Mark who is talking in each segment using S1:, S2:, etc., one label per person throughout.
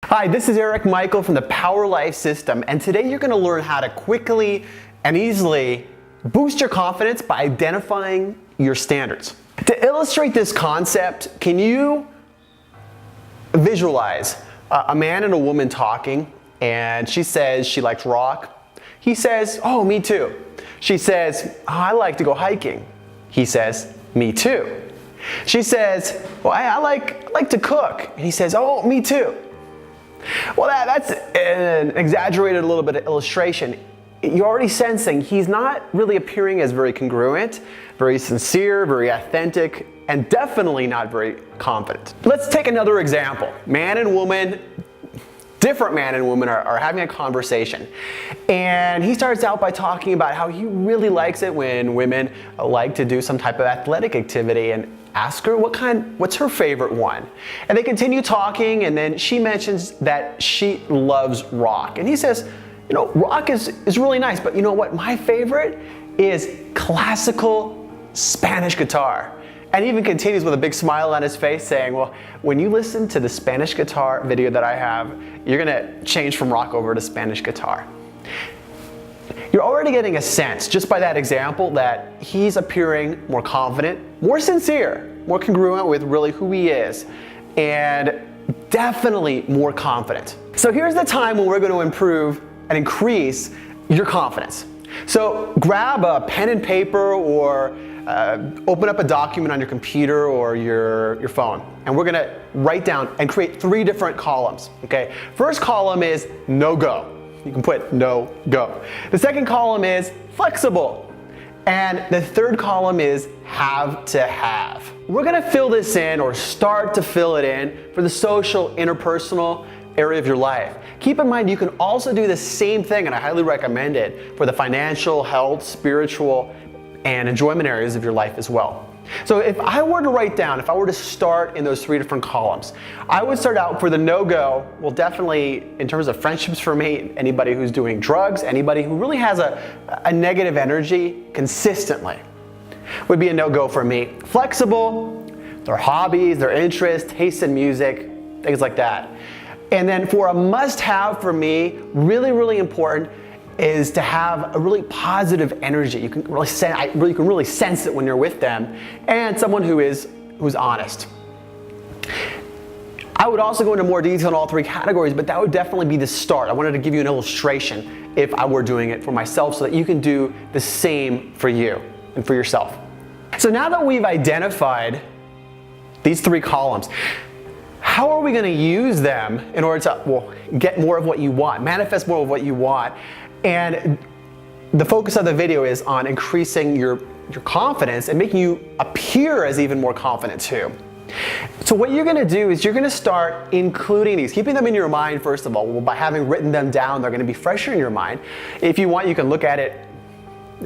S1: Hi, this is Eric Michael from the Power Life System, and today you're going to learn how to quickly and easily boost your confidence by identifying your standards. To illustrate this concept, can you visualize a man and a woman talking, and she says she likes rock. He says, "Oh, me too." She says, "Oh, I like to go hiking." He says, "Me too." She says, "Well, I like to cook." And he says, "Oh, me too." Well, that's an exaggerated little bit of illustration. You're already sensing he's not really appearing as very congruent, very sincere, very authentic, and definitely not very confident. Let's take another example. Man and woman, different man and woman are having a conversation. And he starts out by talking about how he really likes it when women like to do some type of athletic activity, and ask her what's her favorite one. And they continue talking, and then she mentions that she loves rock. And he says, "You know, rock is really nice, but you know what? My favorite is classical Spanish guitar." And he even continues with a big smile on his face saying, "Well, when you listen to the Spanish guitar video that I have, you're gonna change from rock over to Spanish guitar." You're already getting a sense, just by that example, that he's appearing more confident, more sincere, more congruent with really who he is, and definitely more confident. So here's the time when we're going to improve and increase your confidence. So grab a pen and paper, or open up a document on your computer or your phone, and we're going to write down and create 3 different columns. Okay, first column is no go. You can put no go. The second column is flexible. And the third column is have to have. We're gonna fill this in, or start to fill it in, for the social, interpersonal area of your life. Keep in mind you can also do the same thing, and I highly recommend it, for the financial, health, spiritual, and enjoyment areas of your life as well. So if I were to start in those 3 different columns, I would start out for the no-go. Well, definitely in terms of friendships for me, anybody who's doing drugs, anybody who really has a negative energy consistently would be a no-go for me. Flexible, their hobbies, their interests, taste in music, things like that. And then for a must-have for me, really, really important, is to have a really positive energy. You can really sense it when you're with them, and someone who's honest. I would also go into more detail in all 3 categories, but that would definitely be the start. I wanted to give you an illustration if I were doing it for myself, so that you can do the same for you and for yourself. So now that we've identified these 3 columns, how are we going to use them in order to get more of what you want, manifest more of what you want? And the focus of the video is on increasing your confidence and making you appear as even more confident too. So what you're going to do is you're going to start including these, keeping them in your mind first of all. Well, by having written them down, they're going to be fresher in your mind. If you want, you can look at it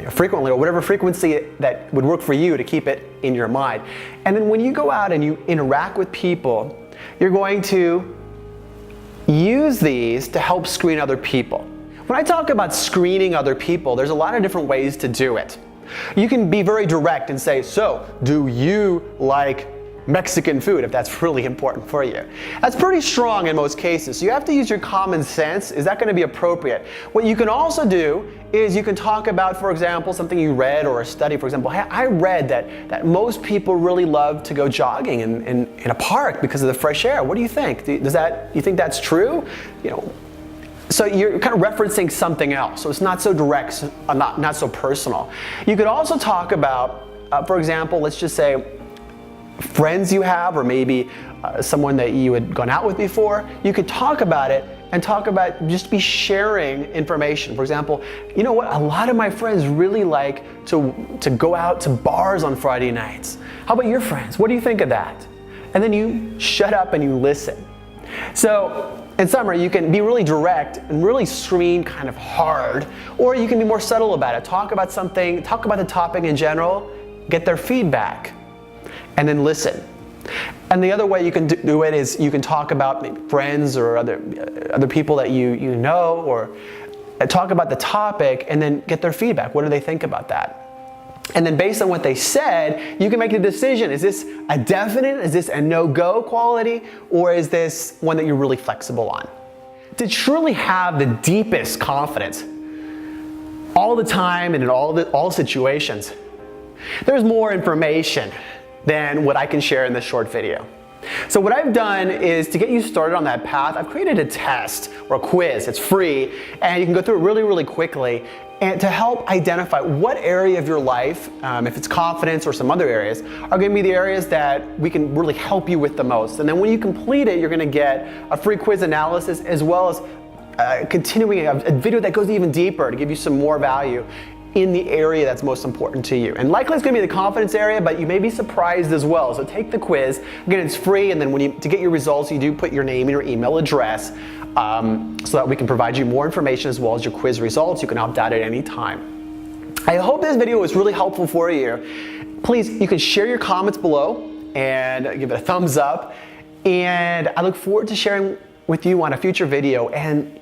S1: frequently, or whatever frequency that would work for you to keep it in your mind. And then when you go out and you interact with people, you're going to use these to help screen other people. When I talk about screening other people, there's a lot of different ways to do it. You can be very direct and say, "So, do you like Mexican food?" if that's really important for you. That's pretty strong in most cases, so you have to use your common sense. Is that going to be appropriate? What you can also do is you can talk about, for example, something you read or a study. For example, hey, I read that most people really love to go jogging in a park because of the fresh air. What do you think? You think that's true? So you're kind of referencing something else, so it's not so direct, not so personal. You could also talk about, for example, let's just say friends you have, or maybe someone that you had gone out with before. You could talk about it and just be sharing information. For example, you know what? A lot of my friends really like to go out to bars on Friday nights. How about your friends? What do you think of that? And then you shut up and you listen. So in summary, you can be really direct and really screen kind of hard, or you can be more subtle about it. Talk about the topic in general, get their feedback, and then listen. And the other way you can do it is you can talk about maybe friends or other people that you know, or talk about the topic and then get their feedback. What do they think about that? And then based on what they said, you can make a decision. Is this a definite? Is this a no-go quality? Or is this one that you're really flexible on? To truly have the deepest confidence all the time and in all situations, there's more information than what I can share in this short video. So what I've done is to get you started on that path, I've created a test or a quiz. It's free and you can go through it really, really quickly, and to help identify what area of your life, if it's confidence or some other areas, are going to be the areas that we can really help you with the most. And then when you complete it, you're going to get a free quiz analysis as well as continuing a video that goes even deeper to give you some more value in the area that's most important to you. And likely it's going to be the confidence area, but you may be surprised as well. So take the quiz. Again, it's free, and then to get your results, you do put your name and your email address so that we can provide you more information as well as your quiz results. You can opt out at any time. I hope this video was really helpful for you. Please, you can share your comments below and give it a thumbs up. And I look forward to sharing with you on a future video. And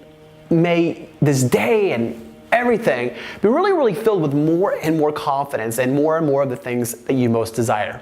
S1: may this day and everything be really, really filled with more and more confidence and more of the things that you most desire.